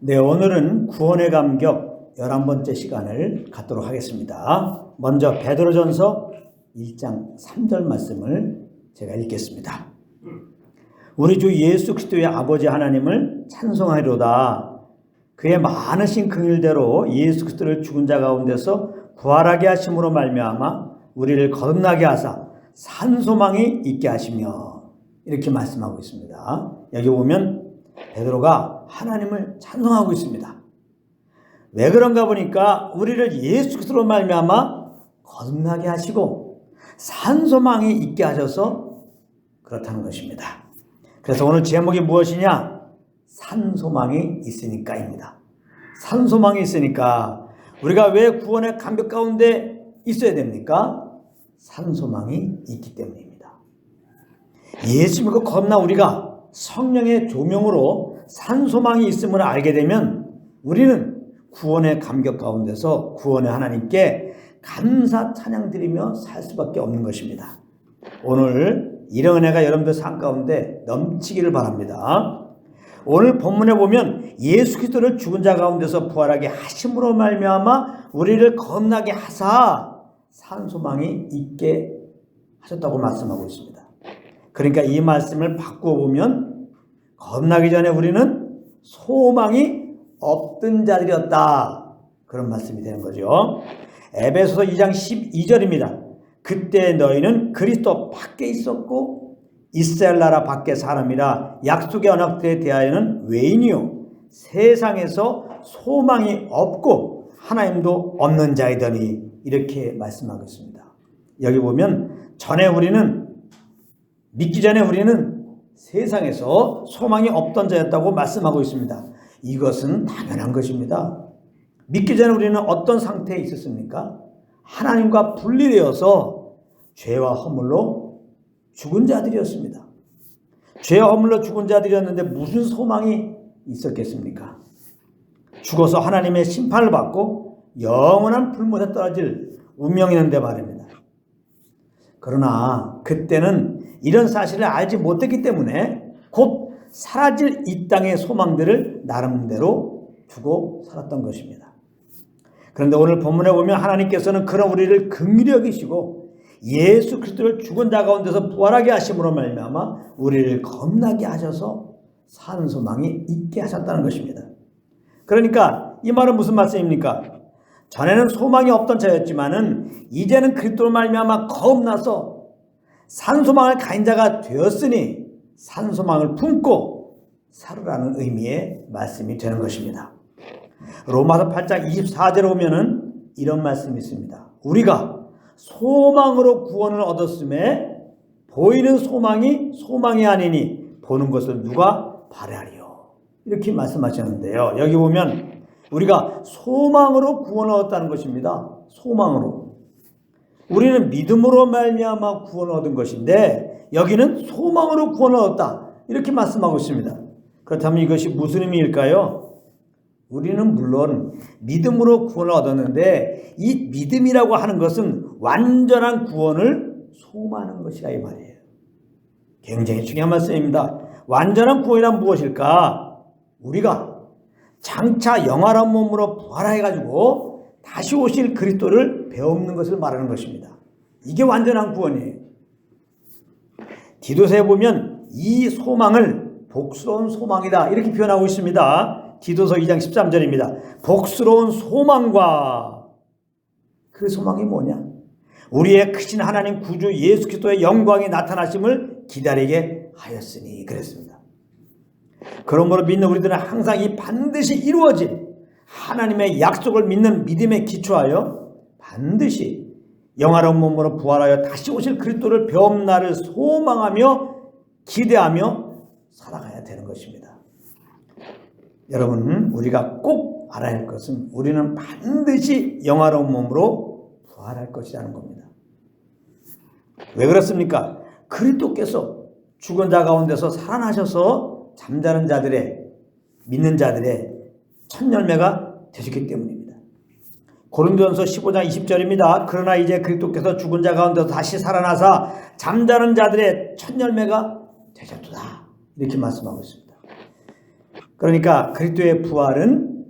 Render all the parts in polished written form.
네, 오늘은 구원의 감격 11번째 시간을 갖도록 하겠습니다. 먼저 베드로전서 1장 3절 말씀을 제가 읽겠습니다. 우리 주 예수 그리스도의 아버지 하나님을 찬송하리로다. 그의 많으신 긍휼대로 예수 그리스도를 죽은 자 가운데서 부활하게 하심으로 말미암아 우리를 거듭나게 하사 산 소망이 있게 하시며, 이렇게 말씀하고 있습니다. 여기 보면 베드로가 하나님을 찬송하고 있습니다. 왜 그런가 보니까 우리를 예수 그리스도로 말미암아 거듭나게 하시고 산 소망이 있게 하셔서 그렇다는 것입니다. 그래서 오늘 제목이 무엇이냐? 산 소망이 있으니까입니다. 산 소망이 있으니까. 우리가 왜 구원의 감격 가운데 있어야 됩니까? 산 소망이 있기 때문입니다. 예수 믿고 겁나 우리가 성령의 조명으로 산 소망이 있음을 알게 되면 우리는 구원의 감격 가운데서 구원의 하나님께 감사 찬양 드리며 살 수밖에 없는 것입니다. 오늘 이런 은혜가 여러분들 삶 가운데 넘치기를 바랍니다. 오늘 본문에 보면 예수 그리스도를 죽은 자 가운데서 부활하게 하심으로 말미암아 우리를 거듭나게 하사 산 소망이 있게 하셨다고 말씀하고 있습니다. 그러니까 이 말씀을 바꾸어 보면 거듭나기 전에 우리는 소망이 없던 자들이었다, 그런 말씀이 되는 거죠. 에베소서 2장 12절입니다. 그때 너희는 그리스도 밖에 있었고 이스라엘 나라 밖의 사람이라 약속의 언약들에 대하여는 외인이요 세상에서 소망이 없고 하나님도 없는 자이더니, 이렇게 말씀하고 있습니다. 여기 보면 믿기 전에 우리는 세상에서 소망이 없던 자였다고 말씀하고 있습니다. 이것은 당연한 것입니다. 믿기 전에 우리는 어떤 상태에 있었습니까? 하나님과 분리되어서 죄와 허물로 죽은 자들이었습니다. 죄와 허물로 죽은 자들이었는데 무슨 소망이 있었겠습니까? 죽어서 하나님의 심판을 받고 영원한 불못에 떨어질 운명이었는데 말입니다. 그러나 그때는 이런 사실을 알지 못했기 때문에 곧 사라질 이 땅의 소망들을 나름대로 두고 살았던 것입니다. 그런데 오늘 본문에 보면 하나님께서는 그런 우리를 긍휼히 여기시고 예수 그리스도를 죽은 자 가운데서 부활하게 하심으로 말미암아 우리를 겁나게 하셔서 산 소망이 있게 하셨다는 것입니다. 그러니까 이 말은 무슨 말씀입니까? 전에는 소망이 없던 자였지만은 이제는 그리스도로 말미암아 겁나서 산 소망을 가진 자가 되었으니 산 소망을 품고 살으라는 의미의 말씀이 되는 것입니다. 로마서 8장 24절에 보면은 이런 말씀이 있습니다. 우리가 소망으로 구원을 얻었음에 보이는 소망이 아니니 보는 것을 누가 바라리요, 이렇게 말씀하셨는데요. 여기 보면 우리가 소망으로 구원을 얻었다는 것입니다. 소망으로. 우리는 믿음으로 말미암아 구원을 얻은 것인데 여기는 소망으로 구원을 얻었다, 이렇게 말씀하고 있습니다. 그렇다면 이것이 무슨 의미일까요? 우리는 물론 믿음으로 구원을 얻었는데 이 믿음이라고 하는 것은 완전한 구원을 소망하는 것이라 이 말이에요. 굉장히 중요한 말씀입니다. 완전한 구원이란 무엇일까? 우리가 장차 영원한 몸으로 부활해가지고 다시 오실 그리스도를 배우는 것을 말하는 것입니다. 이게 완전한 구원이에요. 디도서에 보면 이 소망을 복스러운 소망이다, 이렇게 표현하고 있습니다. 디도서 2장 13절입니다. 복스러운 소망과, 그 소망이 뭐냐? 우리의 크신 하나님 구주 예수 그리스도의 영광이 나타나심을 기다리게 하였으니, 그랬습니다. 그러므로 믿는 우리들은 항상 이 반드시 이루어질 하나님의 약속을 믿는 믿음에 기초하여 반드시 영화로운 몸으로 부활하여 다시 오실 그리스도를 배움 날을 소망하며 기대하며 살아가야 되는 것입니다. 여러분, 우리가 꼭 알아야 할 것은 우리는 반드시 영화로운 몸으로 부활할 것이라는 겁니다. 왜 그렇습니까? 그리스도께서 죽은 자 가운데서 살아나셔서 잠자는 자들의, 믿는 자들의 첫 열매가 되셨기 때문입니다. 고린도전서 15장 20절입니다. 그러나 이제 그리스도께서 죽은 자 가운데서 다시 살아나사 잠자는 자들의 첫 열매가 되셨도다, 이렇게 말씀하고 있습니다. 그러니까 그리스도의 부활은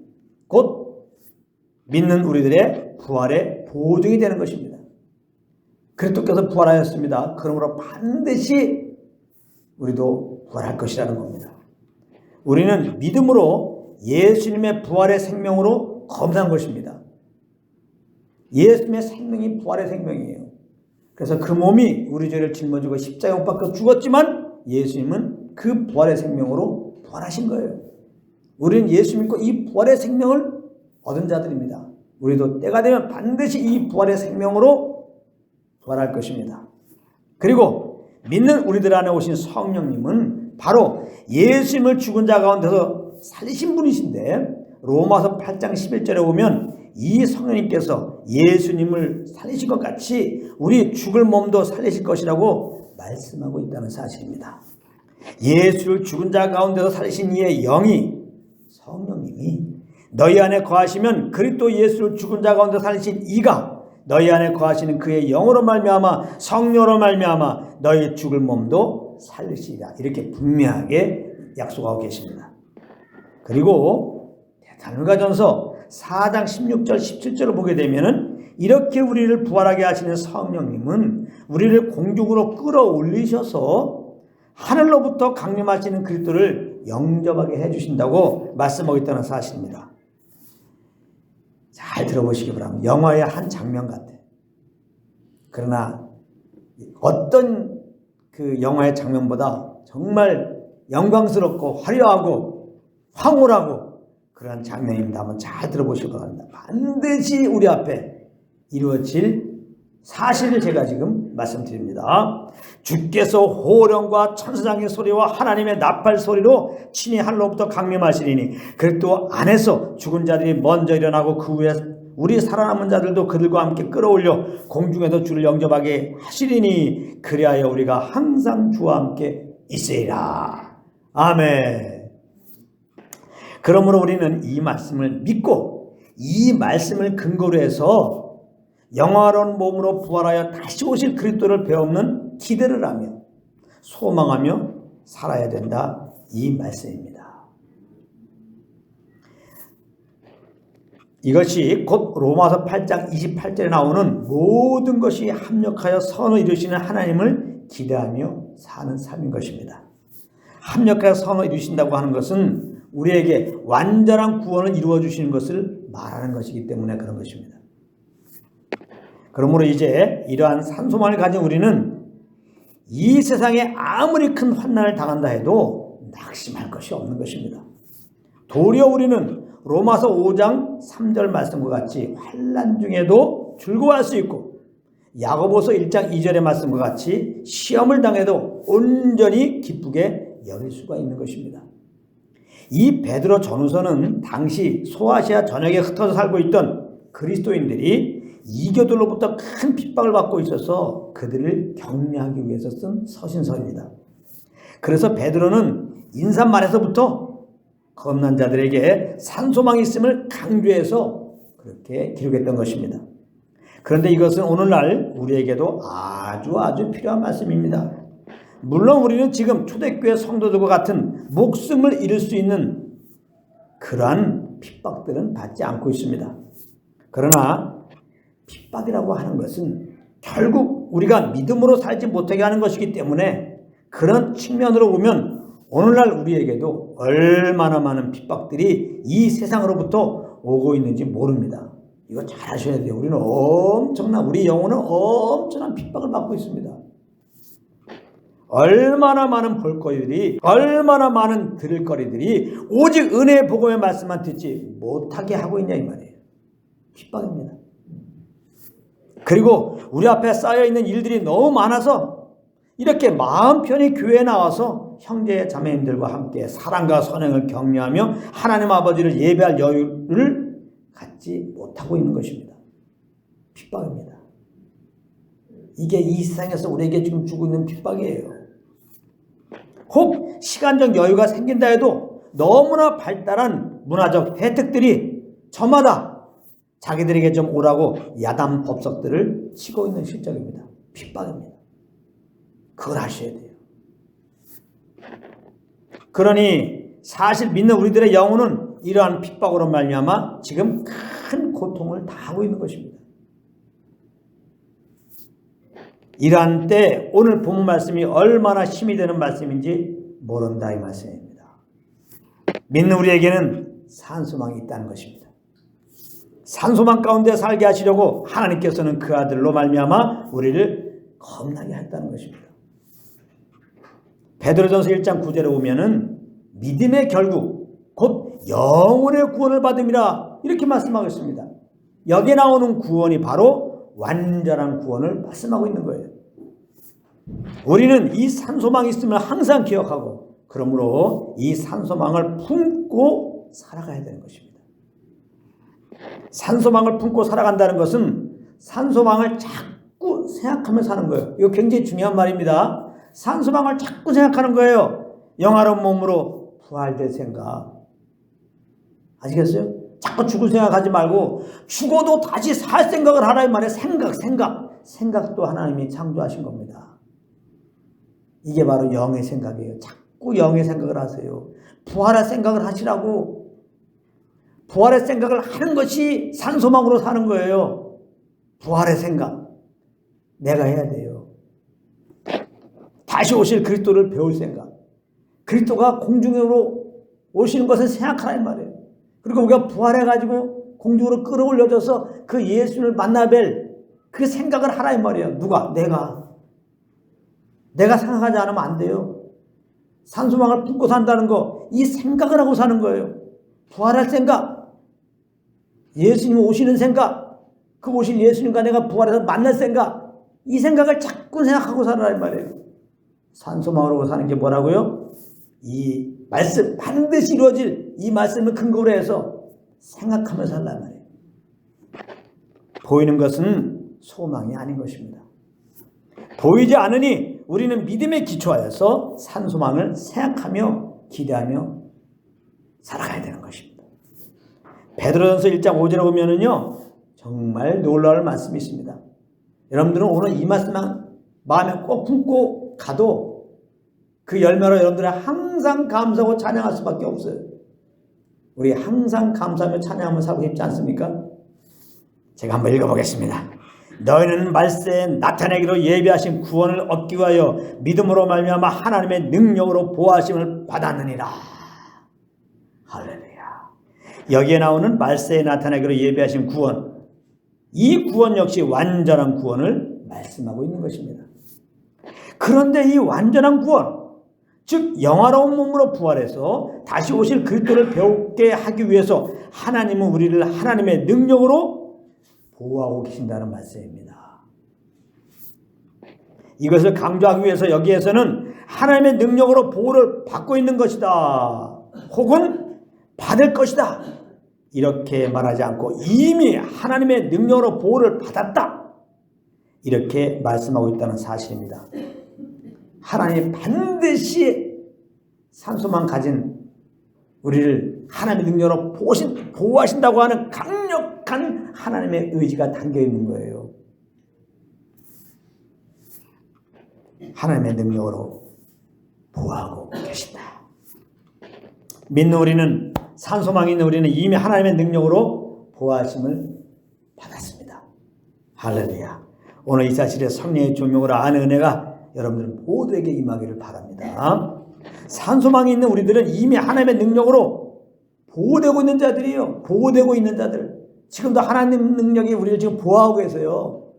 곧 믿는 우리들의 부활의 보증이 되는 것입니다. 그리스도께서 부활하였습니다. 그러므로 반드시 우리도 부활할 것이라는 겁니다. 우리는 믿음으로 예수님의 부활의 생명으로 거듭난 것입니다. 예수님의 생명이 부활의 생명이에요. 그래서 그 몸이 우리 죄를 짊어지고 십자가에 못 박혀 죽었지만 예수님은 그 부활의 생명으로 부활하신 거예요. 우리는 예수 믿고 이 부활의 생명을 얻은 자들입니다. 우리도 때가 되면 반드시 이 부활의 생명으로 부활할 것입니다. 그리고 믿는 우리들 안에 오신 성령님은 바로 예수님을 죽은 자 가운데서 살리신 분이신데 로마서 8장 11절에 보면 이 성령님께서 예수님을 살리신 것 같이 우리 죽을 몸도 살리실 것이라고 말씀하고 있다는 사실입니다. 예수를 죽은 자 가운데서 살리신 이의 영이 성령님이 너희 안에 거하시면 그리스도 예수를 죽은 자 가운데 살리신 이가 너희 안에 거하시는 그의 영으로 말미암아 성령으로 말미암아 너희 죽을 몸도 살리시리라. 이렇게 분명하게 약속하고 계십니다. 그리고 데살로니가전서 4장 16절 17절을 보게 되면은 이렇게 우리를 부활하게 하시는 성령님은 우리를 공중으로 끌어올리셔서 하늘로부터 강림하시는 그리스도를 영접하게 해주신다고 말씀하고 있다는 사실입니다. 잘 들어보시기 바랍니다. 영화의 한 장면 같아요. 그러나 어떤 그 영화의 장면보다 정말 영광스럽고 화려하고 황홀하고 그런 장면입니다. 한번 잘 들어보시기 바랍니다. 반드시 우리 앞에 이루어질 사실을 제가 지금 말씀드립니다. 주께서 호령과 천사장의 소리와 하나님의 나팔 소리로 친히 하늘로부터 강림하시리니 그리스도 안에서 죽은 자들이 먼저 일어나고 그 후에 우리 살아남은 자들도 그들과 함께 끌어올려 공중에서 주를 영접하게 하시리니 그리하여 우리가 항상 주와 함께 있으리라. 아멘. 그러므로 우리는 이 말씀을 믿고 이 말씀을 근거로 해서 영화로운 몸으로 부활하여 다시 오실 그리스도를 배우는 기대를 하며 소망하며 살아야 된다. 이 말씀입니다. 이것이 곧 로마서 8장 28절에 나오는 모든 것이 합력하여 선을 이루시는 하나님을 기대하며 사는 삶인 것입니다. 합력하여 선을 이루신다고 하는 것은 우리에게 완전한 구원을 이루어 주시는 것을 말하는 것이기 때문에 그런 것입니다. 그러므로 이제 이러한 산소망을 가진 우리는 이 세상에 아무리 큰 환난을 당한다 해도 낙심할 것이 없는 것입니다. 도리어 우리는 로마서 5장 3절 말씀과 같이 환난 중에도 즐거워할 수 있고 야고보서 1장 2절의 말씀과 같이 시험을 당해도 온전히 기쁘게 여길 수가 있는 것입니다. 이 베드로 전후서는 당시 소아시아 전역에 흩어져 살고 있던 그리스도인들이 이교들로부터 큰 핍박을 받고 있어서 그들을 격려하기 위해서 쓴 서신서입니다. 그래서 베드로는 인사말에서부터 겁난 자들에게 산소망이 있음을 강조해서 그렇게 기록했던 것입니다. 그런데 이것은 오늘날 우리에게도 아주 필요한 말씀입니다. 물론 우리는 지금 초대교회 성도들과 같은 목숨을 잃을 수 있는 그러한 핍박들은 받지 않고 있습니다. 그러나 핍박이라고 하는 것은 결국 우리가 믿음으로 살지 못하게 하는 것이기 때문에 그런 측면으로 보면 오늘날 우리에게도 얼마나 많은 핍박들이 이 세상으로부터 오고 있는지 모릅니다. 이거 잘 아셔야 돼요. 우리는 우리 영혼은 엄청난 핍박을 받고 있습니다. 얼마나 많은 볼거리들이, 얼마나 많은 들을 거리들이 오직 은혜의 복음의 말씀만 듣지 못하게 하고 있냐 이 말이에요. 핍박입니다. 그리고 우리 앞에 쌓여있는 일들이 너무 많아서 이렇게 마음 편히 교회에 나와서 형제 자매님들과 함께 사랑과 선행을 격려하며 하나님 아버지를 예배할 여유를 갖지 못하고 있는 것입니다. 핍박입니다. 이게 이 세상에서 우리에게 지금 주고 있는 핍박이에요. 혹 시간적 여유가 생긴다 해도 너무나 발달한 문화적 혜택들이 저마다 자기들에게 좀 오라고 야단 법석들을 치고 있는 실정입니다. 핍박입니다. 그걸 아셔야 돼요. 그러니 사실 믿는 우리들의 영혼은 이러한 핍박으로 말미암아 지금 큰 고통을 당하고 있는 것입니다. 이러한 때 오늘 본문 말씀이 얼마나 힘이 되는 말씀인지 모른다 이 말씀입니다. 믿는 우리에게는 산소망이 있다는 것입니다. 산소망 가운데 살게 하시려고 하나님께서는 그 아들로 말미암아 우리를 겁나게 했다는 것입니다. 베드로전서 1장 9절에 보면은 믿음의 결국 곧 영혼의 구원을 받음이라 이렇게 말씀하고 있습니다. 여기에 나오는 구원이 바로 완전한 구원을 말씀하고 있는 거예요. 우리는 이 산소망이 있음을 항상 기억하고 그러므로 이 산소망을 품고 살아가야 되는 것입니다. 산소망을 품고 살아간다는 것은 산소망을 자꾸 생각하며 사는 거예요. 이거 굉장히 중요한 말입니다. 산소망을 자꾸 생각하는 거예요. 영화로운 몸으로 부활될 생각. 아시겠어요? 자꾸 죽을 생각하지 말고 죽어도 다시 살 생각을 하라 이 말이에요. 생각도 하나님이 창조하신 겁니다. 이게 바로 영의 생각이에요. 자꾸 영의 생각을 하세요. 부활할 생각을 하시라고. 부활의 생각을 하는 것이 산소망으로 사는 거예요. 부활의 생각. 내가 해야 돼요. 다시 오실 그리스도를 배울 생각. 그리스도가 공중으로 오시는 것을 생각하라 이 말이에요. 그리고 우리가 부활해가지고 공중으로 끌어올려져서 그 예수를 만나뵐 그 생각을 하라 이 말이에요. 누가? 내가 생각하지 않으면 안 돼요. 산소망을 품고 산다는 거, 이 생각을 하고 사는 거예요. 부활할 생각, 예수님 오시는 생각, 그 오실 예수님과 내가 부활해서 만날 생각, 이 생각을 자꾸 생각하고 살아라 이 말이에요. 산소망으로 사는 게 뭐라고요? 이 말씀, 반드시 이루어질 이 말씀을 근거로 해서 생각하며 살란 말이에요. 보이는 것은 소망이 아닌 것입니다. 보이지 않으니 우리는 믿음에 기초하여서 산소망을 생각하며 기대하며 살아가야 되는 것입니다. 베드로전서 1장 5절에 보면은요, 정말 놀라울 말씀이 있습니다. 여러분들은 오늘 이 말씀만 마음에 꼭 품고 가도 그 열매로 여러분들은 항상 감사하고 찬양할 수밖에 없어요. 우리 항상 감사하며 찬양하며 살고 싶지 않습니까? 제가 한번 읽어보겠습니다. 너희는 말세에 나타내기로 예비하신 구원을 얻기 위하여 믿음으로 말미암아 하나님의 능력으로 보호하심을 받았느니라. 할렐루야. 여기에 나오는 말세에 나타내기로 예비하신 구원, 이 구원 역시 완전한 구원을 말씀하고 있는 것입니다. 그런데 이 완전한 구원, 즉 영화로운 몸으로 부활해서 다시 오실 그리스도를 배우게 하기 위해서 하나님은 우리를 하나님의 능력으로 보호하고 계신다는 말씀입니다. 이것을 강조하기 위해서 여기에서는 하나님의 능력으로 보호를 받고 있는 것이다, 혹은 받을 것이다, 이렇게 말하지 않고 이미 하나님의 능력으로 보호를 받았다, 이렇게 말씀하고 있다는 사실입니다. 하나님이 반드시 산소만 가진 우리를 하나님의 능력으로 보호하신다고 하는 강력한 하나님의 의지가 담겨있는 거예요. 하나님의 능력으로 보호하고 계신다. 믿는 우리는, 산소망이 있는 우리는 이미 하나님의 능력으로 보호하심을 받았습니다. 할렐루야. 오늘 이 사실에 성령의 조명으로 아는 은혜가 여러분들 모두에게 임하기를 바랍니다. 산소망이 있는 우리들은 이미 하나님의 능력으로 보호되고 있는 자들이에요. 보호되고 있는 자들. 지금도 하나님 능력이 우리를 지금 보호하고 계세요.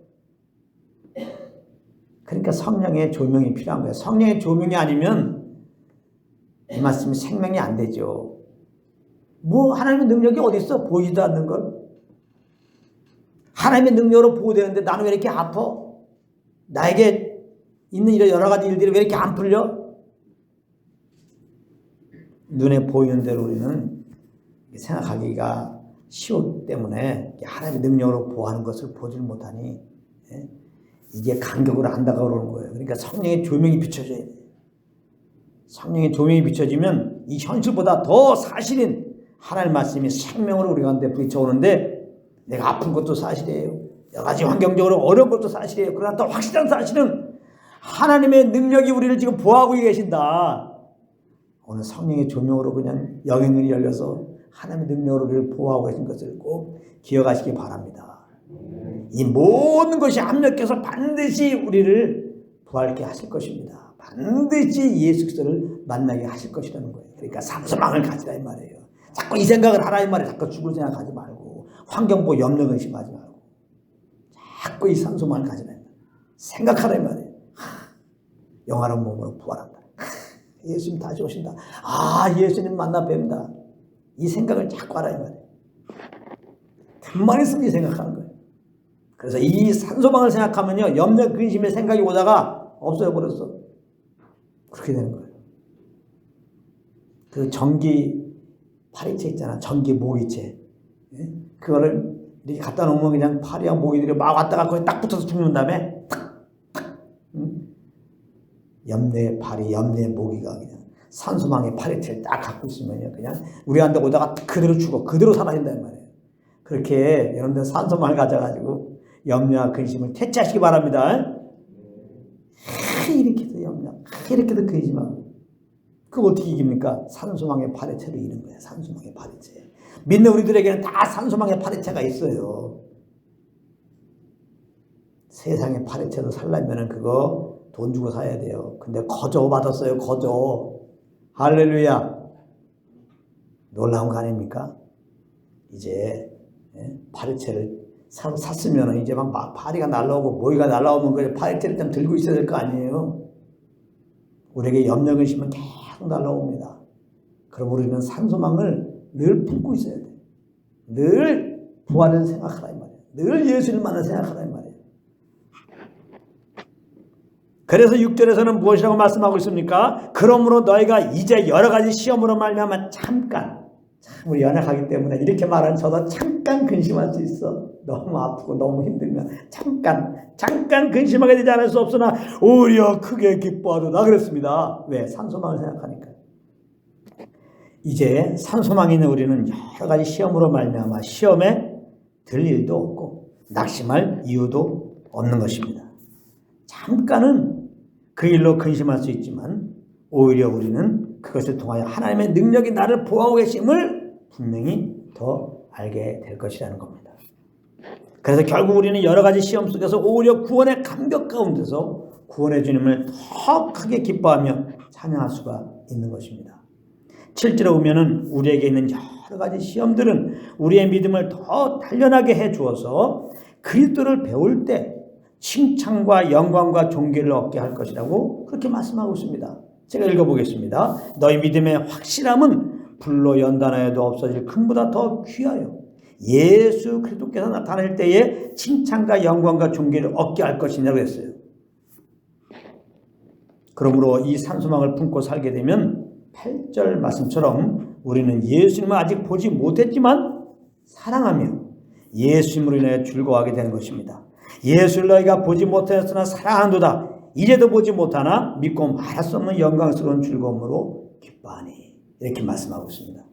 그러니까 성령의 조명이 필요한 거예요. 성령의 조명이 아니면 이 말씀이 생명이 안 되죠. 뭐 하나님의 능력이 어디 있어? 보이지도 않는 걸. 하나님의 능력으로 보호되는데 나는 왜 이렇게 아파? 나에게 있는 이런 여러 가지 일들이 왜 이렇게 안 풀려? 눈에 보이는 대로 우리는 생각하기가 쉬웠기 때문에 하나님의 능력으로 보호하는 것을 보질 못하니 이게 간격으로 안다고 그러는 거예요. 그러니까 성령의 조명이 비춰져야 돼요. 성령의 조명이 비춰지면 이 현실보다 더 사실인 하나님의 말씀이 생명으로 우리 가운데 부딪혀오는데, 내가 아픈 것도 사실이에요. 여러 가지 환경적으로 어려운 것도 사실이에요. 그러나 더 확실한 사실은 하나님의 능력이 우리를 지금 보호하고 계신다. 오늘 성령의 조명으로 그냥 영향력이 열려서 하나님의 능력으로 우리를 보호하고 계신 것을 꼭 기억하시기 바랍니다. 이 모든 것이 합력해서 반드시 우리를 부활케 하실 것입니다. 반드시 예수 그리스도를 만나게 하실 것이라는 거예요. 그러니까 산소망을 가지라 이 말이에요. 자꾸 이 생각을 하라 이 말이에요. 자꾸 죽을 생각하지 말고 환경 보고 염려 의심하지 말고 자꾸 이 산소망을 가지라 이 말이에요. 생각하라 이 말이에요. 영화로운 몸으로 부활한다. 예수님 다시 오신다. 예수님 만나 뵙는다. 이 생각을 자꾸 하라 이 말이에요. 틈만 있으면 이 생각하는 거예요. 그래서 이 산소망을 생각하면요, 염려 근심의 생각이 오다가 없어져 버렸어. 그렇게 되는 거예요. 그 전기 파리채 있잖아. 전기 모기채. 그거를 이렇게 갖다 놓으면 그냥 파리와 모기들이 막 왔다가 거기 딱 붙어서 죽는 다음에 염려의 파리, 염려의 모기가 그냥 산소망의 파리채를 딱 갖고 있으면요, 그냥 우리한테 오다가 그대로 죽어, 그대로 사라진단 말이에요. 그렇게 여러분들 산소망을 가져가지고 염려와 근심을 퇴치하시기 바랍니다. 이렇게도 염려, 이렇게도 근심하고. 그거 어떻게 이깁니까? 산소망의 파리채로 이기는 거예요. 산소망의 파리채. 믿는 우리들에게는 다 산소망의 파리채가 있어요. 세상의 파리채도 살려면 그거 돈 주고 사야 돼요. 근데 거저 받았어요. 거저. 할렐루야. 놀라운 거 아닙니까? 이제 파리채를 샀으면 이제 막 파리가 날라오고 모기가 날라오면 그 파리채를 좀 들고 있어야 될 거 아니에요. 우리에게 염려 근심은 계속 날라옵니다. 그럼 우리는 산소망을 늘 품고 있어야 돼요. 늘 부활을 생각하라 이 말이에요. 늘 예수님만을 생각하라 이 말이에요. 그래서 6절에서는 무엇이라고 말씀하고 있습니까? 그러므로 너희가 이제 여러 가지 시험으로 말미암아 잠깐, 참 우리 연약하기 때문에 이렇게 말하는 저도 잠깐 근심할 수 있어. 너무 아프고 너무 힘들면 잠깐 근심하게 되지 않을 수 없으나 오히려 크게 기뻐하도다 그랬습니다. 왜? 산소망을 생각하니까. 이제 산소망이 있는 우리는 여러 가지 시험으로 말미암아 시험에 들 일도 없고 낙심할 이유도 없는 것입니다. 잠깐은 그 일로 근심할 수 있지만 오히려 우리는 그것을 통하여 하나님의 능력이 나를 보호하고 계심을 분명히 더 알게 될 것이라는 겁니다. 그래서 결국 우리는 여러 가지 시험 속에서 오히려 구원의 감격 가운데서 구원의 주님을 더 크게 기뻐하며 찬양할 수가 있는 것입니다. 7절에 보면은 우리에게 있는 여러 가지 시험들은 우리의 믿음을 더 단련하게 해 주어서 그리스도를 배울 때 칭찬과 영광과 존귀를 얻게 할 것이라고 그렇게 말씀하고 있습니다. 제가 읽어보겠습니다. 너희 믿음의 확실함은 불로 연단하여도 없어질 금보다 더 귀하여 예수 그리스도께서 나타날 때에 칭찬과 영광과 존귀를 얻게 할 것이냐고 했어요. 그러므로 이 산소망을 품고 살게 되면 8절 말씀처럼 우리는 예수님을 아직 보지 못했지만 사랑하며 예수님으로 인해 즐거워하게 되는 것입니다. 예수를 너희가 보지 못하였으나 사랑한도다. 이제도 보지 못하나 믿고 말할 수 없는 영광스러운 즐거움으로 기뻐하니. 이렇게 말씀하고 있습니다.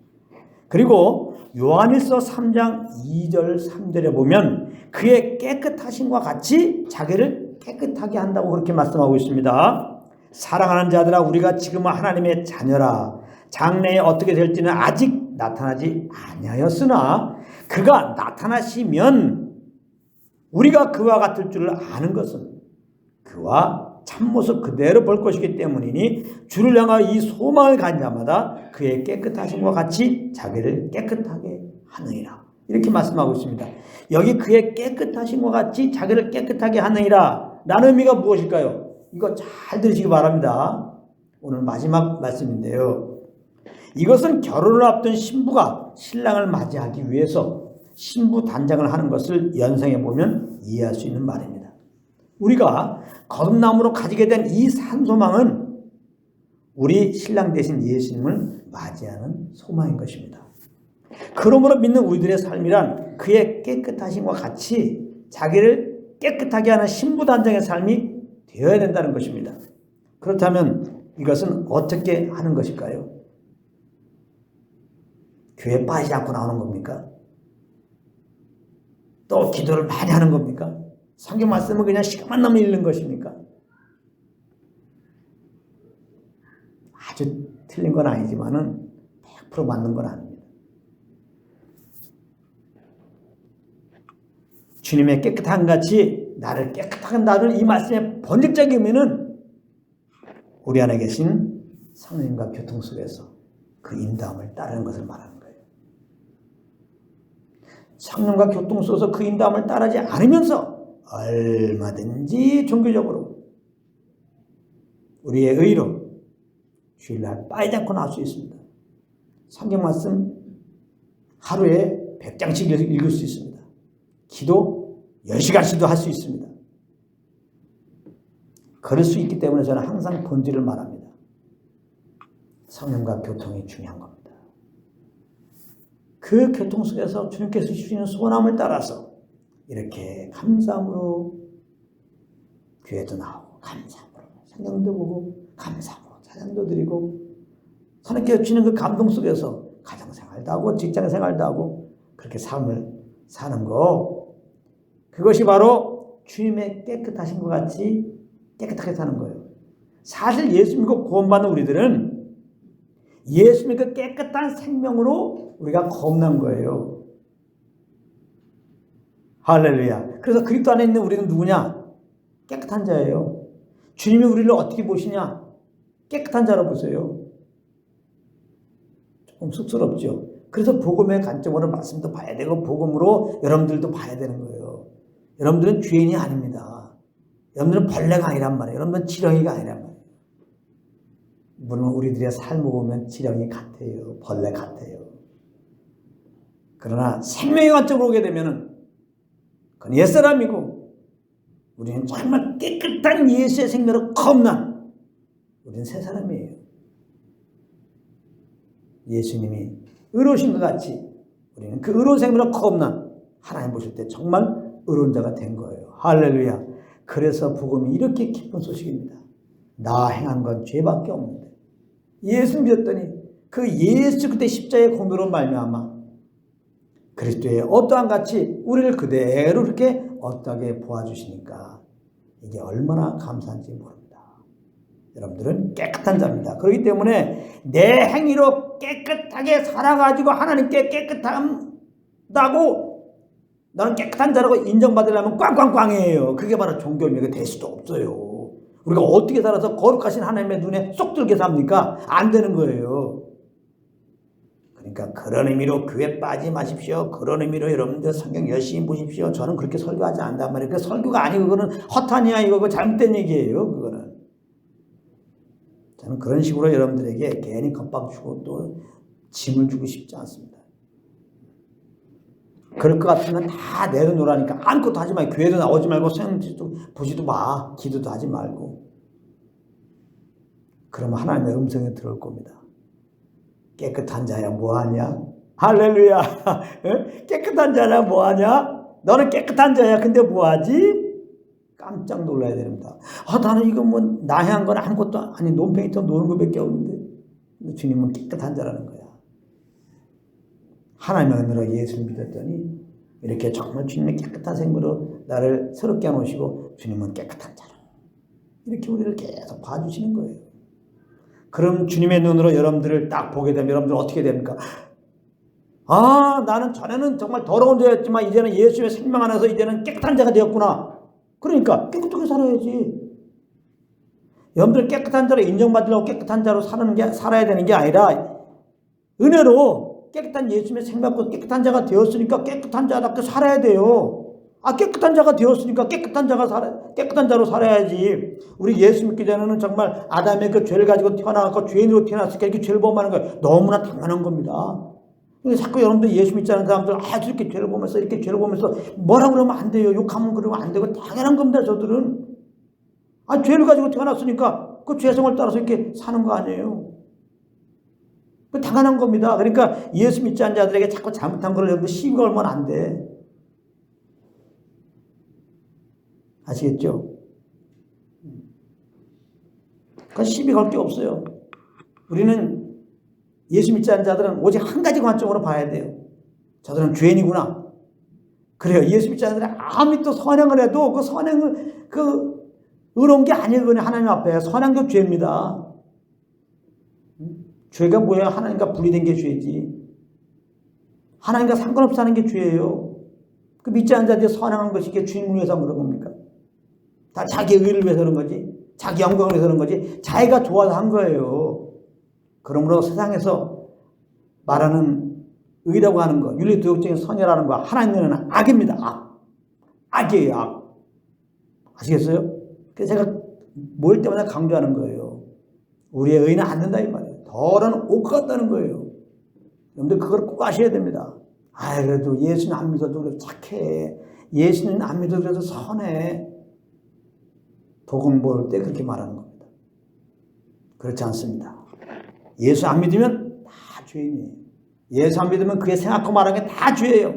그리고 요한일서 3장 2절 3절에 보면 그의 깨끗하심과 같이 자기를 깨끗하게 한다고 그렇게 말씀하고 있습니다. 사랑하는 자들아 우리가 지금은 하나님의 자녀라. 장래에 어떻게 될지는 아직 나타나지 아니하였으나 그가 나타나시면 우리가 그와 같을 줄을 아는 것은 그와 참모습 그대로 볼 것이기 때문이니 주를 향하여 이 소망을 가진 자마다 그의 깨끗하심과 같이 자기를 깨끗하게 하느니라. 이렇게 말씀하고 있습니다. 여기 그의 깨끗하심과 같이 자기를 깨끗하게 하느니라 라는 의미가 무엇일까요? 이거 잘 들으시기 바랍니다. 오늘 마지막 말씀인데요. 이것은 결혼을 앞둔 신부가 신랑을 맞이하기 위해서 신부 단장을 하는 것을 연상해 보면 이해할 수 있는 말입니다. 우리가 거듭남으로 가지게 된 이 산소망은 우리 신랑 되신 예수님을 맞이하는 소망인 것입니다. 그러므로 믿는 우리들의 삶이란 그의 깨끗하심과 같이 자기를 깨끗하게 하는 신부 단장의 삶이 되어야 된다는 것입니다. 그렇다면 이것은 어떻게 하는 것일까요? 교회에 빠지지 않고 나오는 겁니까? 또 기도를 많이 하는 겁니까? 성경 말씀은 그냥 시간만 나면 읽는 것입니까? 아주 틀린 건 아니지만은 100% 맞는 건 아닙니다. 주님의 깨끗한 같이 나를 깨끗하게 나를 이 말씀의 본질적인 의미는 우리 안에 계신 성령님과 교통 속에서 그 인도함을 따르는 것을 말하는 거예요. 성령과 교통 속에서 그 인도함을 따르지 않으면서 얼마든지 종교적으로 우리의 의로 주일날 빠지지 않고 나올 수 있습니다. 성경 말씀 하루에 100장씩 읽을 수 있습니다. 기도 10시간씩도 할 수 있습니다. 그럴 수 있기 때문에 저는 항상 본질을 말합니다. 성령과 교통이 중요한 겁니다. 그 교통 속에서 주님께서 주시는 소원함을 따라서 이렇게 감사함으로 교회도 나오고 감사함으로 성경도 보고 감사함으로 찬양도 드리고 하나님께서 주시는 그 감동 속에서 가정생활도 하고 직장생활도 하고 그렇게 삶을 사는 거, 그것이 바로 주님의 깨끗하신 것 같이 깨끗하게 사는 거예요. 사실 예수 믿고 구원받는 우리들은 예수님의 그 깨끗한 생명으로 우리가 거듭난 거예요. 할렐루야. 그래서 그리스도 안에 있는 우리는 누구냐? 깨끗한 자예요. 주님이 우리를 어떻게 보시냐? 깨끗한 자로 보세요. 조금 쑥스럽죠. 그래서 복음의 관점으로 말씀도 봐야 되고 복음으로 여러분들도 봐야 되는 거예요. 여러분들은 죄인이 아닙니다. 여러분들은 벌레가 아니란 말이에요. 여러분들은 지렁이가 아니란 말이에요. 물론 우리들의 삶을 보면 지렁이 같아요. 벌레 같아요. 그러나 생명의 관점으로 오게 되면은 그건 옛사람이고 우리는 정말 깨끗한 예수의 생명으로 거듭난 우리는 새 사람이에요. 예수님이 의로우신 것 같이 우리는 그 의로운 생명으로 거듭난 하나님 보실 때 정말 의로운 자가 된 거예요. 할렐루야. 그래서 복음이 이렇게 기쁜 소식입니다. 나 행한 건 죄밖에 없는데 예수 믿었더니 그 예수 그때 십자가의 공로로 말미암아 그리스도의 어떠한 같이 우리를 그대로 그렇게 어떠하게 보아주시니까 이게 얼마나 감사한지 모릅니다. 여러분들은 깨끗한 자입니다. 그렇기 때문에 내 행위로 깨끗하게 살아가지고 하나님께 깨끗하다고 너는 깨끗한 자라고 인정받으려면 꽝꽝꽝이에요. 그게 바로 종교입니다. 될 수도 없어요. 우리가 어떻게 살아서 거룩하신 하나님의 눈에 쏙 들게 삽니까? 안 되는 거예요. 그러니까 그런 의미로 교회 빠지 마십시오. 그런 의미로 여러분들 성경 열심히 보십시오. 저는 그렇게 설교하지 않단 말이에요. 그 설교가 아니고 그거는 허탄이야. 이거 잘못된 얘기예요. 그거는. 저는 그런 식으로 여러분들에게 괜히 겁박 주고 또 짐을 주고 싶지 않습니다. 그럴 것 같으면 다 내려놓으라니까 아무것도 하지 말고 교회도 나오지 말고 성경도 보지도 마. 기도도 하지 말고. 그러면 하나님의 음성이 들어올 겁니다. 깨끗한 자야 뭐하냐? 할렐루야. 깨끗한 자야 뭐하냐? 너는 깨끗한 자야. 근데 뭐하지? 깜짝 놀라야 됩니다. 나는 이거 뭐 나 향한 건 아무것도 아니 논팽이처럼 노는 것밖에 없는데 주님은 깨끗한 자라는 거야. 하나님의 은혜로 예수를 믿었더니 이렇게 정말 주님의 깨끗한 생명으로 나를 새롭게 해놓으시고 주님은 깨끗한 자로 이렇게 우리를 계속 봐주시는 거예요. 그럼 주님의 눈으로 여러분들을 딱 보게 되면 여러분들 어떻게 됩니까? 나는 전에는 정말 더러운 자였지만 이제는 예수의 생명 안에서 이제는 깨끗한 자가 되었구나. 그러니까 깨끗하게 살아야지. 여러분들 깨끗한 자로 인정받으려고 깨끗한 자로 살아야 되는 게 아니라 은혜로 깨끗한 예수님의 생명과 깨끗한 자가 되었으니까 깨끗한 자답게 살아야 돼요. 깨끗한 자가 되었으니까 깨끗한 자로 살아야지. 우리 예수 믿기 전에는 정말 아담의 그 죄를 가지고 태어나고 죄인으로 태어났으니까 이렇게 죄를 범하는 거예요. 너무나 당연한 겁니다. 자꾸 여러분들 예수 믿지 않는 사람들 이렇게 죄를 보면서 이렇게 죄를 보면서 뭐라 그러면 안 돼요. 욕하면 그러면 안 되고 당연한 겁니다. 저들은 죄를 가지고 태어났으니까 그 죄성을 따라서 이렇게 사는 거 아니에요. 그 당연한 겁니다. 그러니까 예수 믿지 않는 자들에게 자꾸 잘못한 걸 여러분 시비 걸면 안 돼. 아시겠죠? 그 시비 걸 게 없어요. 우리는 예수 믿지 않는 자들은 오직 한 가지 관점으로 봐야 돼요. 저들은 죄인이구나. 그래요. 예수 믿지 않는 자들은 아무리 또 선행을 해도 그 선행을 의로운 게 아니에요. 그건 하나님 앞에 선행도 죄입니다. 죄가 뭐예요? 하나님과 분리된 게 죄지. 하나님과 상관없이 하는 게 죄예요. 그 믿지 않는 자들이 선행한 것이 이게 주님을 위해서 그런 겁니까? 다 자기 의를 위해서 그런 거지. 자기 영광을 위해서 그런 거지. 자기가 좋아서 한 거예요. 그러므로 세상에서 말하는 의라고 하는 거, 윤리도덕적인 선이라는 거, 하나님은 악입니다. 악이에요, 악. 아시겠어요? 그래서 제가 모일 때마다 강조하는 거예요. 우리의 의는 안 된다 이 말이에요. 덜은 옥 같다는 거예요. 여러분들 그걸 꼭 아셔야 됩니다. 그래도 예수는 안 믿어도 그래 착해. 예수는 안 믿어도 그래서 선해. 복음 모을 때 그렇게 말하는 겁니다. 그렇지 않습니다. 예수 안 믿으면 다 죄인이에요. 예수 안 믿으면 그게 생각하고 말하는 게 다 죄예요.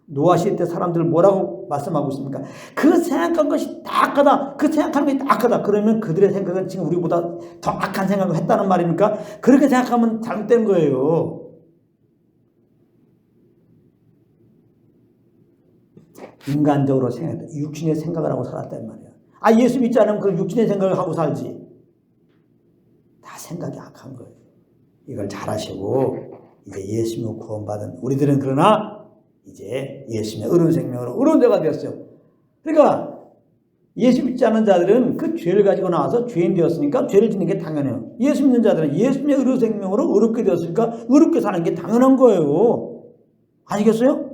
노아 시대 때 사람들 뭐라고 말씀하고 있습니까? 그 생각한 것이 다 악하다. 그 생각하는 게 다 악하다. 그러면 그들의 생각은 지금 우리보다 더 악한 생각을 했다는 말입니까? 그렇게 생각하면 잘못된 거예요. 인간적으로 생각했다. 육신의 생각을 하고 살았단 말이야. 예수 믿지 않으면 그 육신의 생각을 하고 살지. 다 생각이 악한 거예요. 이걸 잘 아시고 이제 예수님을 구원받은 우리들은 그러나 이제 예수님의 의로운 생명으로 의로운 자가 되었어요. 그러니까 예수 믿지 않는 자들은 그 죄를 가지고 나와서 죄인 되었으니까 죄를 짓는 게 당연해요. 예수 믿는 자들은 예수님의 의로운 생명으로 의롭게 되었으니까 의롭게 사는 게 당연한 거예요. 아시겠어요?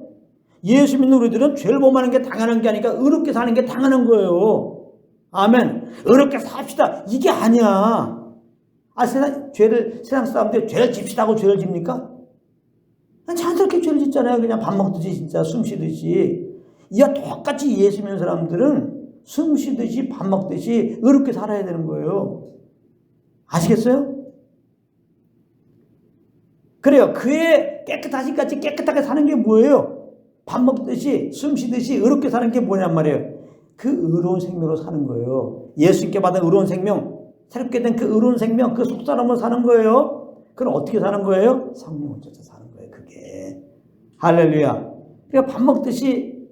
예수 믿는 우리들은 죄를 범하는 게 당연한 게 아니라 의롭게 사는 게 당연한 거예요. 아멘. 의롭게 삽시다. 이게 아니야. 세상 사람들이 죄를 집시다 하고 죄를 집니까? 자연스럽게 죄를 짓잖아요. 그냥 밥 먹듯이 진짜 숨 쉬듯이. 이와 똑같이 예수 믿는 사람들은 숨 쉬듯이 밥 먹듯이 의롭게 살아야 되는 거예요. 아시겠어요? 그래요. 그의 깨끗하신 같이 깨끗하게 사는 게 뭐예요? 밥 먹듯이 숨 쉬듯이 의롭게 사는 게 뭐냔 말이에요. 그 의로운 생명으로 사는 거예요. 예수님께 받은 의로운 생명, 새롭게 된 그 의로운 생명, 그 속사람으로 사는 거예요. 그럼 어떻게 사는 거예요? 성령을 쫓아 사는 거예요. 그게 할렐루야. 그러니까 밥 먹듯이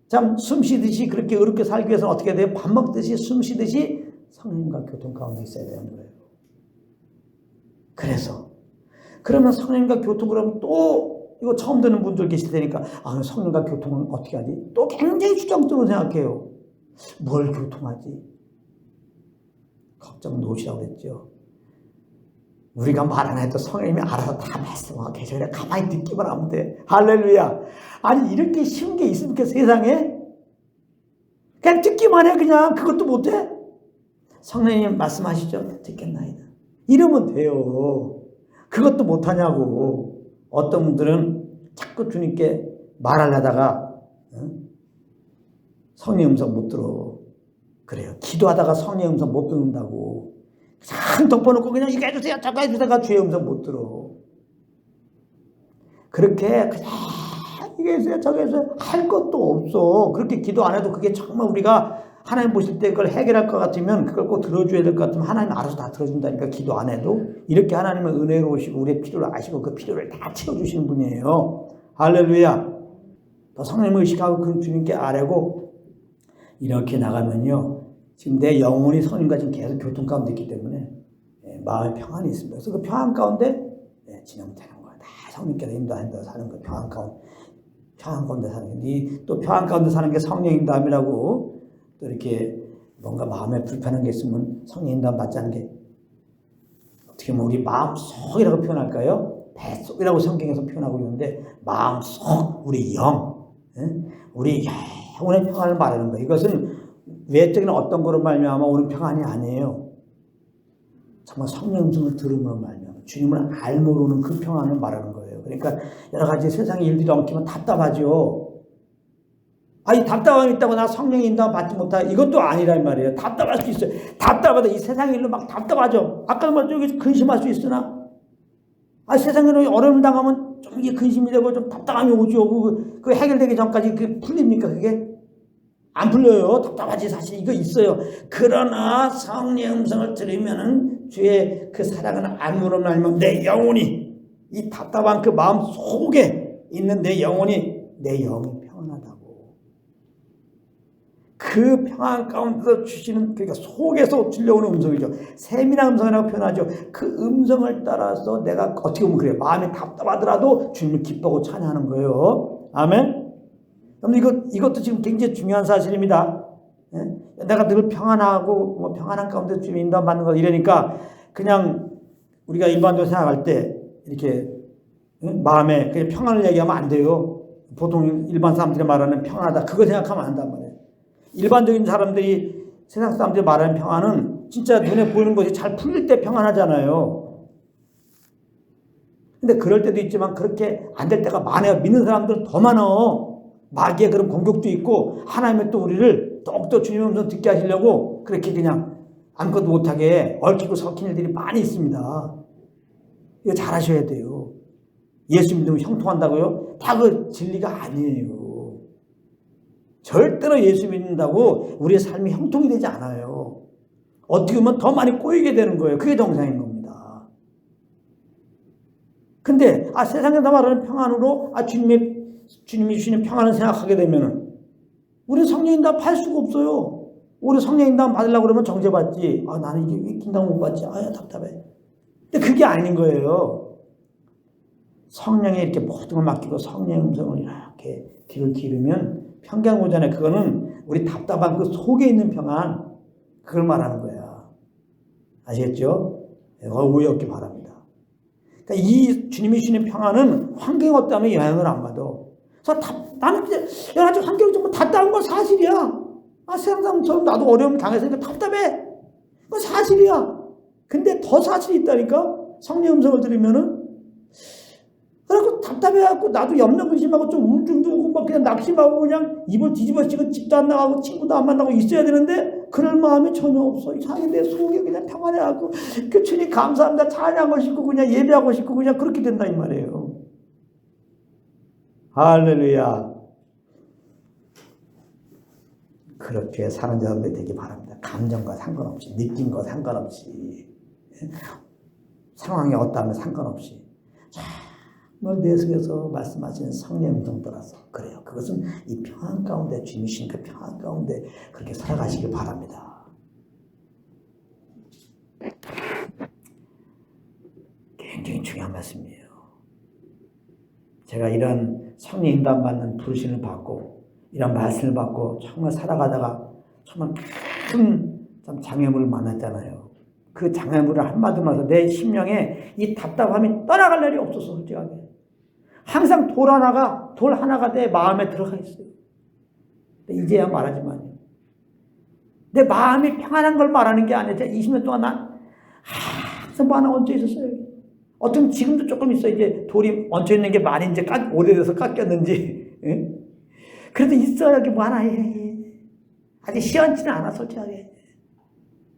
참 숨 쉬듯이 그렇게 의롭게 살기 위해서는 어떻게 돼요? 밥 먹듯이 숨 쉬듯이 성령과 교통 가운데 있어야 되는 거예요. 그래서 그러면 성령과 교통을 하면 또 이거 처음 듣는 분들 계실 테니까 성령과 교통은 어떻게 하지? 또 굉장히 추정적으로 생각해요. 뭘 교통하지? 걱정 놓으시라고 그랬죠. 우리가 말 안 해도 성령님이 알아서 다 말씀하고 계셔. 그냥 가만히 듣기만 하면 돼. 할렐루야. 이렇게 쉬운 게 있습니까 세상에? 그냥 듣기만 해. 그냥 그것도 못해? 성령님 말씀하시죠. 듣겠나이다. 이러면 돼요. 그것도 못하냐고. 어떤 분들은 자꾸 주님께 말하려다가 성령의 음성 못 들어. 그래요. 기도하다가 성령의 음성 못 듣는다고. 참 덮어놓고 그냥 이거 해주세요 저거 해주세요가 주의 음성 못 들어. 그렇게 그냥 이거 해주세요 저거 해주세요 할 것도 없어. 그렇게 기도 안 해도 그게 정말 우리가 하나님 보실 때 그걸 해결할 것 같으면 그걸 꼭 들어줘야 될 것 같으면 하나님 알아서 다 들어준다니까. 기도 안 해도 이렇게 하나님은 은혜로우시고 우리의 필요를 아시고 그 필요를 다 채워주시는 분이에요. 할렐루야. 더 성령을 의식하고 그 주님께 아뢰고 이렇게 나가면요. 지금 내 영혼이 성령과 지금 계속 교통 가운데 있기 때문에 마음의 평안이 있습니다. 그래서 그 평안 가운데 지나면 되는 거야. 다 성령께서 인도하면서 사는 거. 평안 가운데 사는 게. 또 평안 가운데 사는 게 성령 인도함이라고. 또 이렇게 뭔가 마음에 불편한 게 있으면 성령 인도함 받지 않은 게 어떻게 보면 우리 마음속이라고 표현할까요? 뱃속이라고 성경에서 표현하고 있는데 마음속, 우리 영, 우리 영혼의 평안을 말하는 거예요. 이것은 외적인 어떤 거로 말미암아 오는 평안이 아니에요. 정말 성령 음성을 들음으로 말미암아 주님을 알므로 오는 그 평안을 말하는 거예요. 그러니까 여러 가지 세상의 일들이 엉키면 답답하죠. 이 답답함이 있다고 나 성령의 인도함 받지 못하 이것도 아니란 말이에요. 답답할 수 있어요. 답답하다. 이 세상 일로 막 답답하죠. 아까 말했죠. 근심할 수 있으나 세상으로 어려움 당하면 좀 이게 근심이 되고 좀 답답함이 오죠. 그 해결되기 전까지 그게 풀립니까? 그게 안 풀려요. 답답하지 사실 이거 있어요. 그러나 성령의 음성을 들으면은 주의 그 사랑은 안무로 말면 내 영혼이 이 답답한 그 마음 속에 있는 내 영혼이 평안하다고. 그 평안 가운데서 주시는, 그러니까 속에서 들려오는 음성이죠. 세밀한 음성이라고 표현하죠. 그 음성을 따라서 내가 어떻게 보면 그래요. 마음이 답답하더라도 주님을 기뻐하고 찬양하는 거예요. 아멘. 그럼 이것도 지금 굉장히 중요한 사실입니다. 예? 내가 늘 평안하고 뭐 평안한 가운데 주님 인도받는 거 이러니까 그냥 우리가 일반적으로 생각할 때 이렇게 마음에 그냥 평안을 얘기하면 안 돼요. 보통 일반 사람들이 말하는 평안하다 그거 생각하면 안 된단 말이에요. 일반적인 사람들이 세상 사람들이 말하는 평안은 진짜 눈에 보이는 것이 잘 풀릴 때 평안하잖아요. 근데 그럴 때도 있지만 그렇게 안 될 때가 많아요. 믿는 사람들은 더 많아. 마귀의 그런 공격도 있고 하나님의 또 우리를 더욱더 주님의 음성 듣게 하시려고 그렇게 그냥 아무것도 못하게 얽히고 섞인 일들이 많이 있습니다. 이거 잘 하셔야 돼요. 예수 믿으면 형통한다고요? 다 그 진리가 아니에요. 절대로 예수 믿는다고 우리의 삶이 형통이 되지 않아요. 어떻게 보면 더 많이 꼬이게 되는 거예요. 그게 정상인 겁니다. 근데 세상에서 말하는 평안으로 주님이 주시는 평안을 생각하게 되면은 우리 성령인담 받을 수가 없어요. 우리 성령인담 받으려고 그러면 정죄받지. 나는 이게 왜 긴당 못 받지? 답답해. 근데 그게 아닌 거예요. 성령에 이렇게 모든 걸 맡기고 성령의 음성을 이렇게 귀를 기르면 평강오잖아요. 그거는 우리 답답한 그 속에 있는 평안, 그걸 말하는 거야. 아시겠죠? 오해 없기 바랍니다. 그러니까 이 주님이 주시는 평안은 환경이 없다면 영향을 안 받아. 그래서 나는 이제 여러 가지 환경이 좀 답답한 건 사실이야. 세상 사람처럼 나도 어려움을 당했으니까 답답해. 그건 사실이야. 근데 더 사실이 있다니까? 성령 음성을 들으면은 그래갖고 답답해갖고 나도 염려근심하고 좀 우울증도 오고 막 그냥 낙심하고 그냥 입을 뒤집어쓰고 집도 안 나가고 친구도 안 만나고 있어야 되는데 그럴 마음이 전혀 없어. 이상하게 내 속에 그냥 평안해갖고 그 주님 감사합니다. 찬양하고 싶고 그냥 예배하고 싶고 그냥 그렇게 된다 이 말이에요. 할렐루야. 그렇게 사는 자들 되기 바랍니다. 감정과 상관없이, 느낌과 상관없이, 상황이 어떠하면 상관없이 내 속에서 말씀하시는 성령 음성 따라서 그래요. 그것은 이 평안 가운데 주님이신 그 평안 가운데 그렇게 살아가시길 바랍니다. 굉장히 중요한 말씀이에요. 제가 이런 성령 인도함 받는 부르심을 받고 이런 말씀을 받고 정말 살아가다가 정말 큰 장애물을 만났잖아요. 그 장애물을 한마디로 해서 내 심령에 이 답답함이 떠나갈 날이 없어서 솔직하게. 항상 돌 하나가 내 마음에 들어가 있어요. 이제야 말하지만요. 내 마음이 평안한 걸 말하는 게 아니라 20년 동안 난 항상 뭐 하나 얹혀 있었어요. 어떤 지금도 조금 있어요. 이제 돌이 얹혀 있는 게 많이 이제 오래돼서 깎였는지. 예? 그래도 있어요. 여기 뭐 하나 해. 아직 시원치는 않아 솔직하게.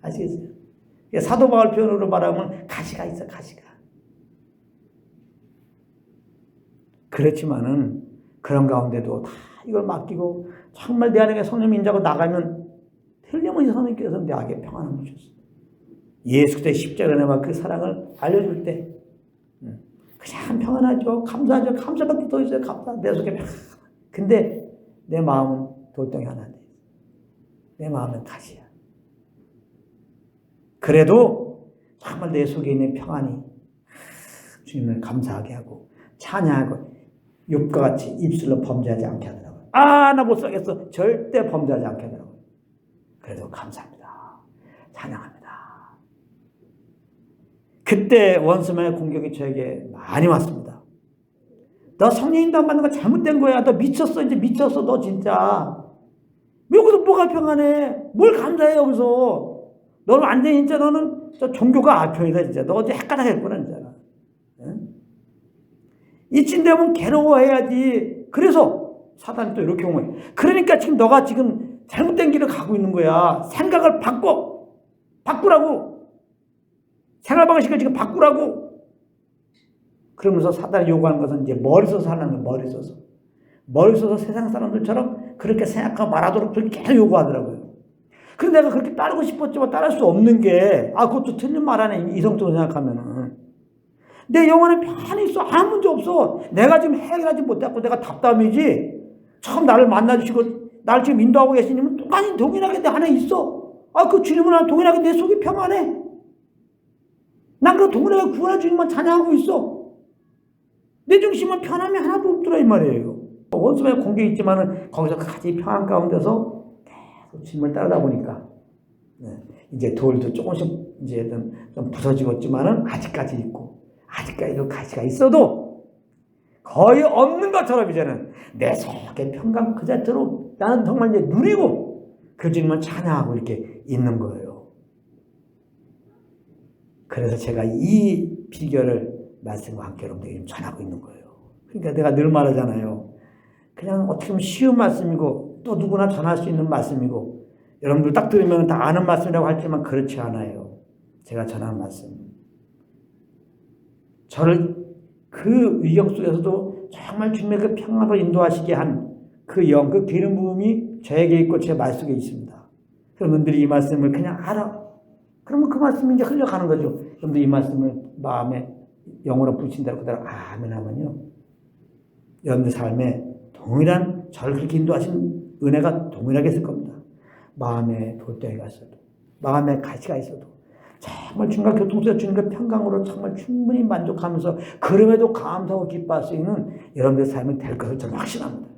아시겠어요? 사도 바울 표현으로 말하면 가시가 있어, 가시가. 그렇지만은 그런 가운데도 다 이걸 맡기고 정말 내 안에 성령 인자고 나가면 틀림없이 성령께서 내게 평안을 주셨어요. 예수 그리스도의 십자가와 그 사랑을 알려줄 때 그냥 평안하죠. 감사하죠. 감사밖에 더 있어요. 감사. 내 속에 평안. 근데 내 마음은 돌덩이 하나 돼. 내 마음은 가시야. 그래도 정말 내 속에 있는 평안이 주님을 감사하게 하고 찬양하고 욥과 같이 입술로 범죄하지 않게 하더라고요. 나 못 살겠어. 절대 범죄하지 않게 하더라고요. 그래도 감사합니다. 찬양합니다. 그때 원수만의 공격이 저에게 많이 왔습니다. 너 성령인도 안 받는 거 잘못된 거야. 너 미쳤어. 이제 미쳤어. 너 진짜. 여기서 뭐가 평안해. 뭘 감사해 여기서. 너는 완전히 진짜 너는 종교가 아편이다 진짜. 너 어디 헷갈하겠구나 진짜. 응? 이쯤 되면 괴로워해야지. 그래서 사단이 또 이렇게 온 거야. 그러니까 지금 너가 지금 잘못된 길을 가고 있는 거야. 생각을 바꾸라고. 생활 방식을 지금 바꾸라고. 그러면서 사단이 요구하는 것은 이제 머리 써서 하는 거야. 머리 써서 세상 사람들처럼 그렇게 생각하고 말하도록 그렇게 계속 요구하더라고요. 근데 내가 그렇게 따르고 싶었지만 따를 수 없는 게 그것도 틀린 말 하네. 이성적으로 생각하면은. 내 영혼에 편히 있어. 아무 문제 없어. 내가 지금 해결하지 못했고 내가 답답이지. 처음 나를 만나주시고 날 지금 인도하고 계시님은 똑같이 동일하게 내 안에 있어. 그 주님은 난 동일하게 내 속이 평안해. 난 그 동일하게 구원의 주님만 찬양하고 있어. 내 중심은 편함이 하나도 없더라 이 말이에요. 원수의 공격이 있지만은 거기서 같이 평안 가운데서 계속 주님을 따르다 보니까 이제 돌도 조금씩 이제 좀 부서지겠지만은 아직까지 있고 아직까지도 가시가 있어도 거의 없는 것처럼 이제는 내 속의 평강 그 자체로 나는 정말 이제 누리고 그 주님만 찬양하고 이렇게 있는 거예요. 그래서 제가 이 비결을 말씀과 함께 여러분들에게 전하고 있는 거예요. 그러니까 내가 늘 말하잖아요. 그냥 어떻게 보면 쉬운 말씀이고 또 누구나 전할 수 있는 말씀이고 여러분들 딱 들으면 다 아는 말씀이라고 할지만 그렇지 않아요. 제가 전하는 말씀. 저를 그 위경 속에서도 정말 주님의 그 평안으로 인도하시게 한 그 영, 그 기름 부음이 저에게 있고 제 말 속에 있습니다. 여러분들이 이 말씀을 그냥 알아. 그러면 그 말씀이 이제 흘러가는 거죠. 여러분들 이 말씀을 마음에 영으로 붙인 대로 그대로 아멘 하면요. 여러분들 삶에 동일한 저를 그렇게 인도하신 은혜가 동일하게 있을 겁니다. 마음에 돌덩이가 있어도 마음에 가시가 있어도 정말 주님과 교통속에 주님과 평강으로 정말 충분히 만족하면서 그럼에도 감사하고 기뻐할 수 있는 여러분들의 삶이 될 것을 저는 확신합니다.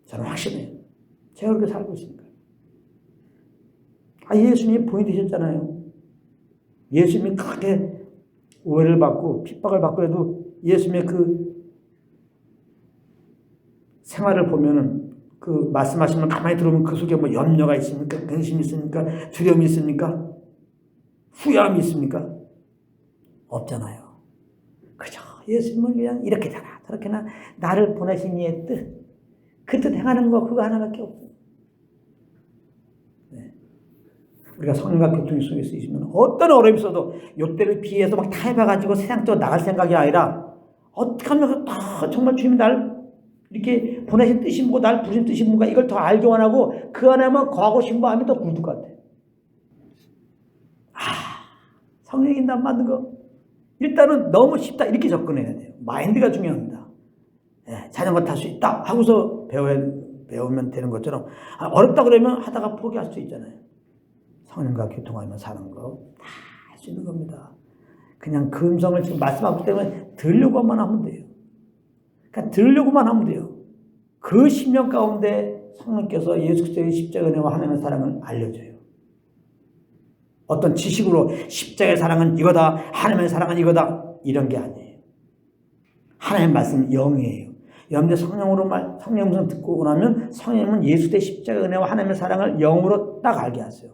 저는 확신해요. 제가 그렇게 살고 있으니까. 예수님이 본이 되셨잖아요. 예수님이 그렇게 오해를 받고 핍박을 받고 해도 예수님의 그 생활을 보면은 그 말씀하시면 가만히 들어보면 그 속에 뭐 염려가 있습니까? 근심이 있습니까? 두려움이 있습니까? 후회함이 있습니까? 없잖아요. 그저 예수님은 그냥 이렇게잖아 저렇게나 나를 보내신 이의 뜻 그 뜻 행하는 거 그거 하나밖에 없어요. 우리가 성령과 교통 속에 있으시면 어떤 어려움이 있어도 요때를 비해서 막 타협해가지고 세상적으로 나갈 생각이 아니라 어떻게 하면 정말 주님이 날 이렇게 보내신 뜻이 뭐고 날 부르신 뜻이 뭔가 이걸 더 알기 원하고 그 안에만 거하고 싶은 마음이 더 굵을 것 같아. 성령이 난 만든 거 일단은 너무 쉽다 이렇게 접근해야 돼요. 마인드가 중요합니다. 자전거 탈 수 있다 하고서 배우면 되는 것처럼 어렵다 그러면 하다가 포기할 수 있잖아요. 성령과 교통하며 사는 거 다 할 수 있는 겁니다. 그냥 그 음성을 지금 말씀하기 때문에 들으려고만 하면 돼요. 그러니까 들으려고만 하면 돼요. 그 심령 가운데 성령께서 예수 그리스도의 십자가 은혜와 하나님의 사랑을 알려줘요. 어떤 지식으로 십자가의 사랑은 이거다, 하나님의 사랑은 이거다 이런 게 아니에요. 하나님의 말씀은 영이에요. 여러분들 성령 음성 듣고 나면 성령은 예수 대 십자가 은혜와 하나님의 사랑을 영으로 딱 알게 하세요.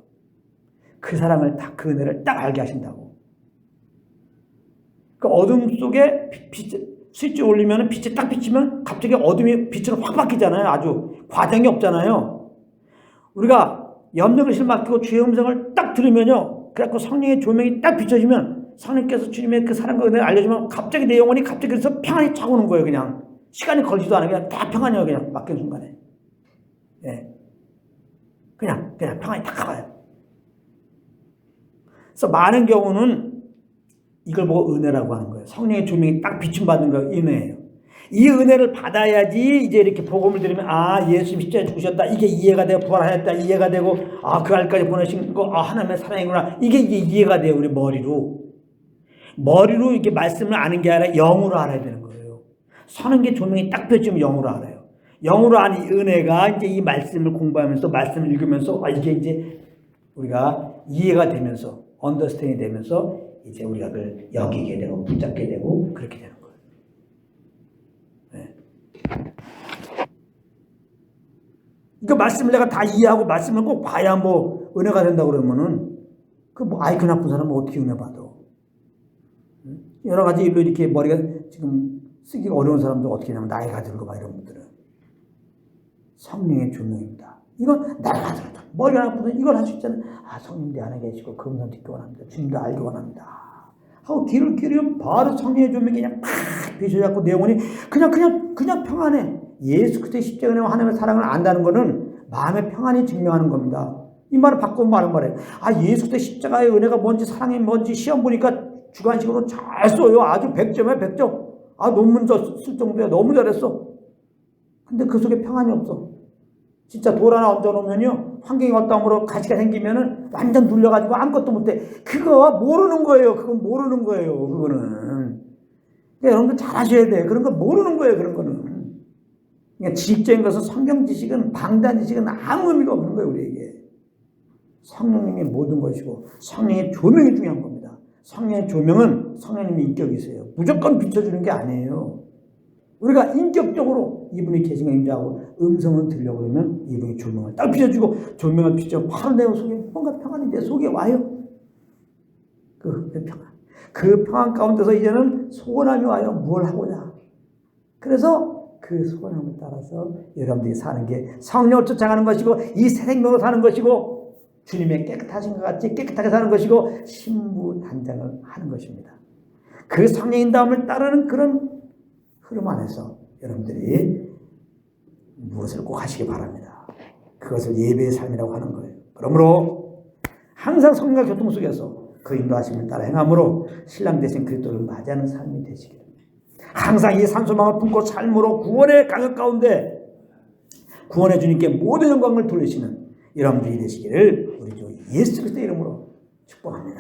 그 사랑을 딱, 그 은혜를 딱 알게 하신다고. 그 어둠 속에 스위치 올리면 빛이 딱 비치면 갑자기 어둠이 빛으로 확 바뀌잖아요. 아주 과정이 없잖아요. 우리가 염려글씨를 맡기고 주의 음성을 딱 들으면요. 그래갖고 성령의 조명이 딱 비춰지면 성령께서 주님의 그 사랑과 은혜를 알려주면 갑자기 내 영혼이 갑자기 그래서 평안이 착 오는 거예요. 그냥 시간이 걸리지도 않아요. 그냥 다 평안이에요. 그냥 맡긴 순간에. 그냥 평안이 딱 가요. 그래서 많은 경우는 이걸 보고 은혜라고 하는 거예요. 성령의 조명이 딱 비춤받는 거 은혜예요. 이 은혜를 받아야지 이제 이렇게 복음을 들으면 예수님 십자가에 죽으셨다. 이게 이해가 되고 부활하였다. 이해가 되고 그 알까지 보내신 거 하나님의 사랑이구나. 이게 이해가 돼요. 우리 머리로 이렇게 말씀을 아는 게 아니라 영으로 알아야 되는 거예요. 서는 게 조명이 딱 펴지면 영으로 알아요. 영으로 아는 은혜가 이제 이 말씀을 공부하면서 말씀을 읽으면서 이게 이제 우리가 이해가 되면서 언더스탠딩이 되면서 이제 우리가 그걸 여기게 되고 붙잡게 되고 그렇게 되는 거예요. 그러니까 말씀을 내가 다 이해하고 말씀을 꼭 봐야 뭐 은혜가 된다고 그러면은 아이큐 나쁜 사람은 어떻게 은혜 받아? 여러 가지 일로 이렇게 머리가 지금 쓰기가 어려운 사람도 어떻게 하냐면 나이가 들고 막 이런 분들은 성령의 조명입니다. 이건 나이가 들어도 머리가 나쁘면 이걸 할 수 있잖아요. 성령 내 안에 계시고 그 음성 듣기 원합니다. 주님도 알기 원합니다. 하고 귀를 기울이면 바로 성령의 조명이 그냥 팍 비춰갖고 내 영혼이 그냥 평안해. 예수 그리스도의 십자가의 은혜와 하나님의 사랑을 안다는 것은 마음의 평안이 증명하는 겁니다. 이 말을 바꾸면 말해요. 예수 그리스도의 십자가의 은혜가 뭔지 사랑이 뭔지 시험 보니까 주관식으로 잘 써요. 아주 100점이야 100점. 논문 쓸 정도야. 너무 잘했어. 근데 그 속에 평안이 없어. 진짜 돌 하나 얹어놓으면요, 환경이 어떠함으로 가시가 생기면은 완전 눌려가지고 아무것도 못해. 그거 모르는 거예요. 그건 모르는 거예요. 그거는. 그러니까 이런 거 잘 하셔야 돼. 그런 거 모르는 거예요. 그런 거는. 그러니까 지식적인 것은 성경 지식은, 방대한 지식은 아무 의미가 없는 거예요. 우리에게. 성령님의 모든 것이고 성령의 조명이 중요한 겁니다. 성령의 조명은 성령님의 인격이세요. 무조건 비춰주는 게 아니에요. 우리가 인격적으로 이분이 계신 인자하고 음성을 들려고 그러면 이분이 조명을 딱 비춰주고, 조명을 비춰 바로 내 속에 뭔가 평안이 내 속에 와요. 그 평안. 그 평안 가운데서 이제는 소원함이 와요. 뭘 하고자. 그래서 그 소원함을 따라서 여러분들이 사는 게 성령을 쫓아가는 것이고, 이 새 생명으로 사는 것이고, 주님의 깨끗하신 것 같이 깨끗하게 사는 것이고, 신부단장을 하는 것입니다. 그 성령인다움을 따르는 그런 흐름 안에서 여러분들이 무엇을 꼭 하시기 바랍니다. 그것을 예배의 삶이라고 하는 거예요. 그러므로 항상 성령과 교통 속에서 그 인도하심을 따라 행함으로 신랑 되신 그리스도를 맞이하는 삶이 되시기를, 항상 이 산소망을 품고 삶으로 구원의 강역 가운데 구원의 주님께 모든 영광을 돌리시는 여러분들이 되시기를 우리 주 예수 그리스도의 이름으로 축복합니다.